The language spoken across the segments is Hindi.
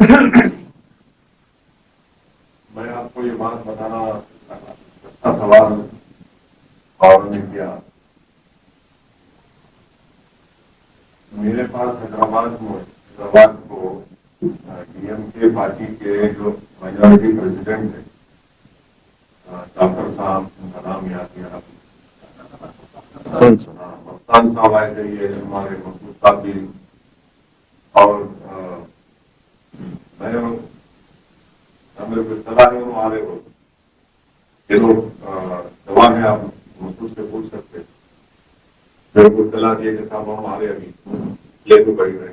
मैं आपको ये बात बताना अच्छा सवाल और ने किया। मेरे पास हैदराबाद को डीएमके पार्टी के जो माइनॉरिटी प्रेसिडेंट है डॉक्टर साहब, उनका नाम याद नहीं आ रहा, मस्तान साहब आए थे, ये हमारे मसूद साहब भी, और मैं मेरे को सलाह है उन्होंने आ रहे हो ये लोग जवान है, आप मसूद से पूछ सकते हैं। मेरे को सलाह दिए कि साहब हम आ रहे अभी ले तो बड़ी रहे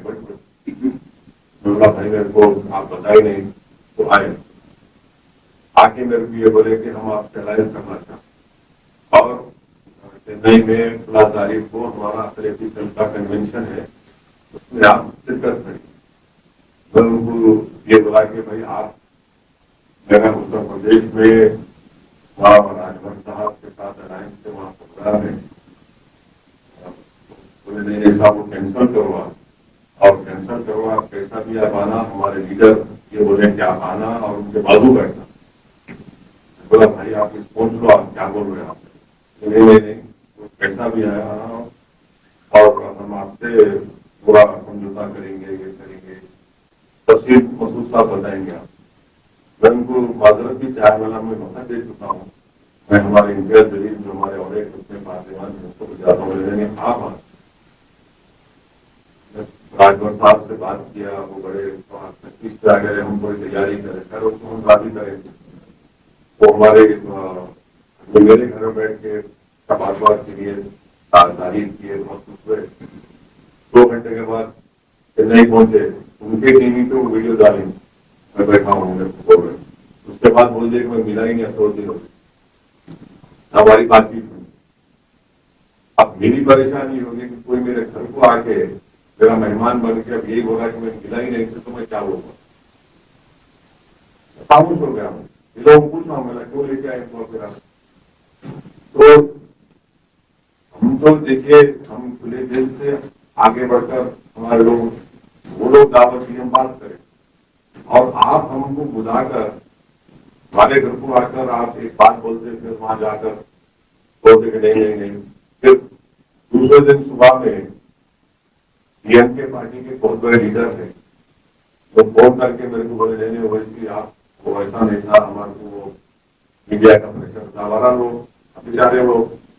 बड़ा भाई मेरे को आप बताए नहीं तो आए आके मेरे को ये बोले कि हम आपसे अलायंस करना चाहते और चेन्नई में 16 तारीख को हमारा अखिलेशी दल का कन्वेंशन है, उसमें आप शिरकत करिए। मैं उनको ये बोला कि भाई आप मेरा उत्तर प्रदेश में वहाँ राजभर साहब के साथ अलायंस से वहाँ प्रोग्राम है, बोले नहीं साहब वो कैंसिल करवा और कैंसिल करवा, कैसा भी आप आना, हमारे लीडर ये बोले कि आप आना और उनके बाजू बैठना। बोला भाई आप इस पहुंच लो, आप क्या बोल रहे हैं आप? नहीं तो कैसा भी आया और हम आपसे पूरा समझौता करेंगे, ये करेंगे, तफसील मसूद साहब बताएंगे आप। मैं उनको माजरत भी चाय वाला में मौका दे चुका हूँ। मैं हमारे इंडिया जलील जो हमारे और एक अपने पार्टीवान है उसको जाता हूँ, लेने आप राजभर साहब से बात किया, वो बड़े तशवीश से आ गए, हम कोई तैयारी करें, खैर उसको हम राजी करें। वो हमारे मेरे घर में बैठ के बात के लिए तारीफ किए, बहुत खुश हुए। 2 घंटे के बाद चेन्नई पहुंचे, उनके टीवी पे वो वीडियो डाली, मैं बैठा हूँ मेरे को बोल रहे। उसके बाद बोल दिए कि मैं मिला ही नहीं 100 दिन हो गए, हमारी बातचीत हुई। अब मेरी परेशानी होगी कि कोई मेरे घर को आके मेरा मेहमान बन के अब यही बोला कि मैं मिला ही नहीं से, तो मैं क्या बोलूंगा? खामोश हो गया हूँ। लोग पूछा मैं क्यों लेके आए तो हम तो देखिए हम खुले दिल से आगे बढ़कर हमारे लोग वो लोग दावत की हम बात करें और आप हमको बुलाकर हमारे घर को आकर आप एक बात बोलते, फिर वहां जाकर बोलते कि नहीं, फिर दूसरे दिन सुबह में डीएमके पार्टी के बहुत बड़े लीडर थे, वो फोन करके मेरे को बोले नहीं वैसी आप वो ऐसा नहीं था, हमारे को वो मीडिया का प्रेशर था, हमारा लोग बेचारे वो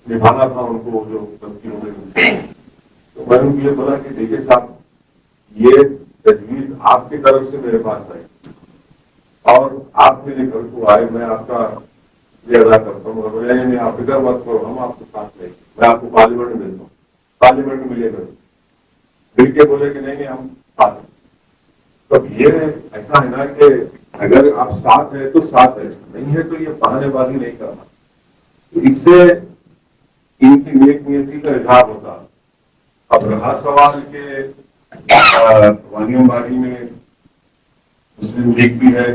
निभाना था उनको जो गलती हो गई। तो मैंने उनको ये बोला कि देखिए साहब ये तजवीज आपकी तरफ से मेरे पास आई और आप मेरे घर को आए, मैं आपका ये अदा करता हूँ, नहीं आप फिक्र मत करो, हम आपको साथ लेंगे, मैं आपको पार्लियामेंट में मिलता हूँ, पार्लियामेंट में मिलेगा। फिर के बोले कि नहीं हम साथ हैं। तो ये ऐसा है ना कि अगर आप साथ है तो साथ है, नहीं है तो ये बहानेबाजी नहीं करना, इससे इनकी नेक नियति का इजहार होता। अब रहा सवाल के वानियोंबाड़ी में मुस्लिम लीग भी है,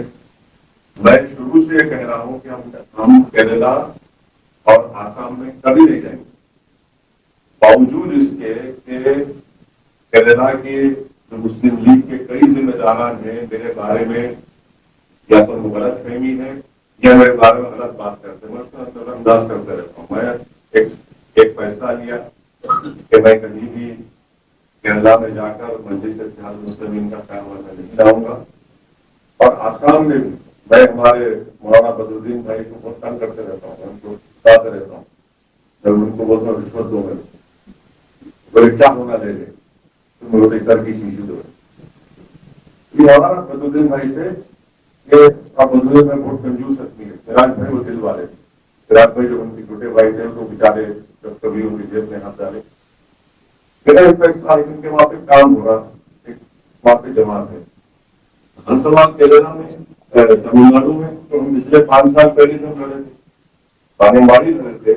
मैं शुरू से कह रहा हूं कि हम केरला और आसाम में कभी नहीं जाएंगे, बावजूद इसके कि केरला के जो मुस्लिम लीग के कई जिम्मेदारान हैं मेरे बारे में या तो गलत फहमी है या मेरे बारे में गलत बात करते हैं, मैं उसका नजरअंदाज करते रहता हूँ। मैं एक फैसला लिया कि मैं कहीं भी केरला में जाकर मस्जिद इत्तेहाद मुस्लिमीन का ख्याल नहीं लाऊंगा और आसाम में भी मैं हमारे मौलाना बदरुद्दीन भाई को बहुत तंग करते रहता हूँ, उनको बताते रहता हूँ, जब उनको बोलता हूँ रिश्वत दो, मेरे क्या होना ले ले तुम रोटी सर की शीशी दो। मौलाना बदरुद्दीन भाई से बदरुद्दीन भाई बहुत कंजूस आदमी है, सिराज भाई वो दिल वाले, सिराज भाई जो उनके छोटे भाई थे तो बेचारे जब कभी उनकी जेब में हाथ डाले। मेरा एक फैसला के वहां पे काम हो रहा, एक वहां पे जमात है। हंसवाल केरला में तमिलनाडु में तो हम पिछले 5 साल पहले जो लड़े थे, वानियोंबाड़ी लड़े थे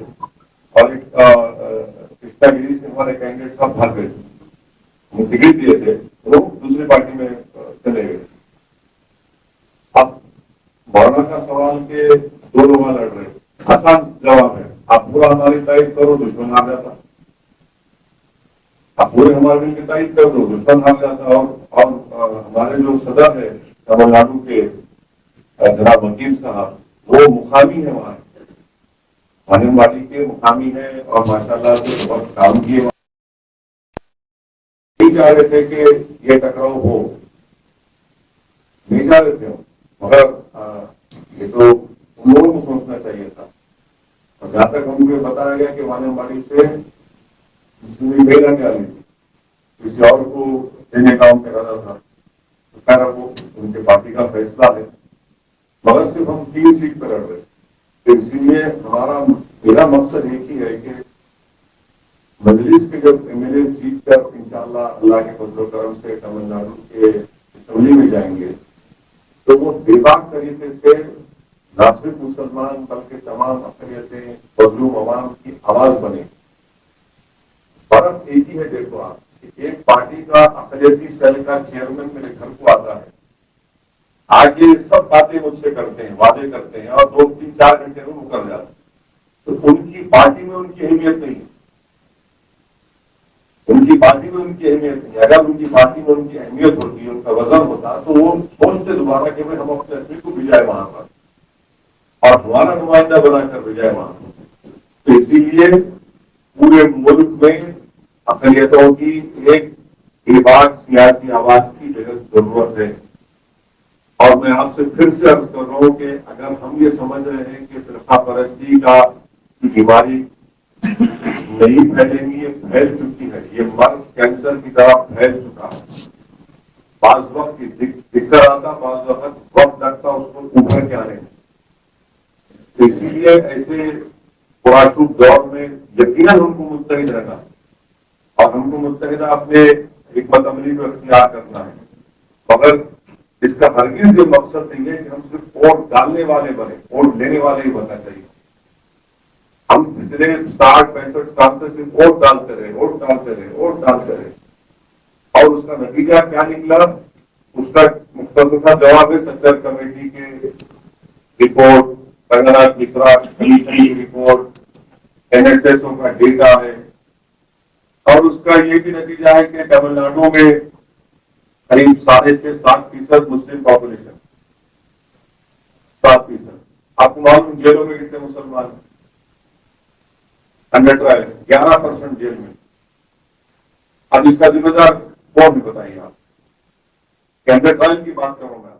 और एक कृष्णागिरी से हमारे कैंडिडेट साहब भाग गए थे, वो टिकट दिए थे वो दूसरी पार्टी में चले गए। अब मौलाना का सवाल के 2 लोग लड़ रहे, आसान जवाब है, आप पूरा हमारी तारीफ करो दुश्मन हार जाता, आप पूरे हमारे मिल की तारीफ कर दो दुश्मन हार जाता। और हमारे जो सदर है तमिलनाडु के जनाब वकील साहब, वो मुकामी है वहां, आंगनबाड़ी के मुकामी है और माशाल्लाह से बहुत काम किए। नहीं चाह रहे थे कि ये टकराव हो, नहीं चाह रहे थे, मगर ये तो उन लोगों को सोचना चाहिए था। और जहां तक हमको बताया गया कि आंगनबाड़ी से जिसमें मेल आने वाली थी, किसी और को देने का उनका इरादा था, तो खैर वो उनके पार्टी का फैसला है, मगर सिर्फ हम 3 सीट पर लड़ रहे। तो इसीलिए मेरा मकसद एक ही है कि मजलिस के जब एमएलए जीत कर इंशाअल्लाह अल्लाह के फजल करम से तमिलनाडु के असेंबली में जाएंगे, तो वो बेबाक तरीके से न सिर्फ मुसलमान बल्कि तमाम अकलियतें, मजलूम अवाम की आवाज बने। फर्क एक ही है, देखो आप, एक पार्टी का अकलियती सेल का चेयरमैन मेरे घर को आता है, आज ये सब बातें मुझसे करते हैं, वादे करते हैं और 2, 3, 4 घंटे में मुकर जाते हैं, तो उनकी पार्टी में उनकी अहमियत नहीं है, उनकी पार्टी में उनकी अहमियत नहीं। अगर उनकी पार्टी में उनकी अहमियत होती, उनका वजन होता, तो वो सोचते दोबारा कि हम अपने आदमी को भिजाए वहां पर और हमारा नुमाइंदा बनाकर भिजाए वहां पर। तो इसीलिए पूरे मुल्क में अकलियतों की एक बेबाक सियासी आवाज की बेहद जरूरत है। और मैं आपसे फिर से अर्ज कर रहा हूं कि अगर हम ये समझ रहे हैं कि फिरका परस्ती का बीमारी नहीं फैलेंगी, ये फैल चुकी है, ये मर्ज कैंसर की तरह फैल चुका है। बाज वक्त दिक्कत आता, बाज वक्त लगता उसको उभर के आने में। तो इसीलिए ऐसे पुराशुभ दौर में यकीनन हमको मुत्तहिद रहना और हमको मुत्तहिदा अपने हिकमत अमली को अख्तियार करना है, मगर इसका हरगिज ये मकसद नहीं है कि हम सिर्फ वोट डालने वाले बने, वोट लेने वाले ही बनना चाहिए। हम पिछले 60-65 साल से सिर्फ वोट डालते रहे, वोट डालते रहे, वोट डालते रहे, और उसका नतीजा क्या निकला, उसका मुख्तसर सा जवाब है सच्चर कमेटी के रिपोर्ट, रंगनाथ मिश्रा कमीशन की रिपोर्ट, एनएसएसओ का डेटा है, और उसका ये भी नतीजा है कि तमिलनाडु में करीब 6.5-7% मुस्लिम पॉपुलेशन, 7%। आपको मालूम जेलों में कितने मुसलमान हैं? 11% जेल में। अब इसका जिम्मेदार कौन भी बताइए आप? 100 ट्रायल की बात करूं मैं,